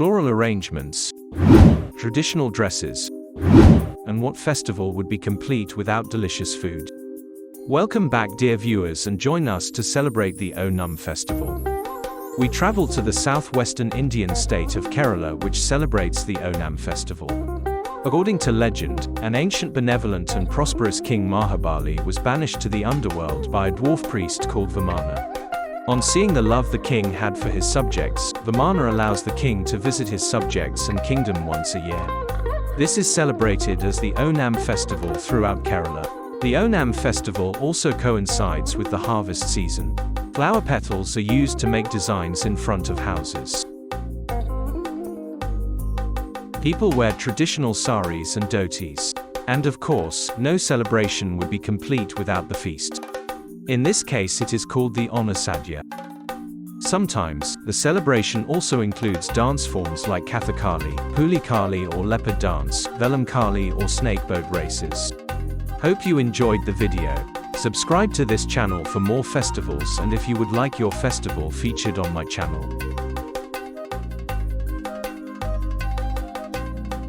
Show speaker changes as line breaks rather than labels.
floral arrangements, traditional dresses, and what festival would be complete without delicious food? Welcome back, dear viewers, and join us to celebrate the Onam festival. We travel to the southwestern Indian state of Kerala, which celebrates the Onam festival. According to legend, an ancient benevolent and prosperous King Mahabali was banished to the underworld by a dwarf priest called Vamana. On seeing the love the king had for his subjects, Vamana allows the king to visit his subjects and kingdom once a year. This is celebrated as the Onam festival throughout Kerala. The Onam festival also coincides with the harvest season. Flower petals are used to make designs in front of houses. People wear traditional saris and dhotis. And of course, no celebration would be complete without the feast. In this case, it is called the Onam Sadya. Sometimes, the celebration also includes dance forms like Kathakali, Pulikali or leopard dance, Vallam Kali or snake boat races. Hope you enjoyed the video. Subscribe to this channel for more festivals, and if you would like your festival featured on my channel.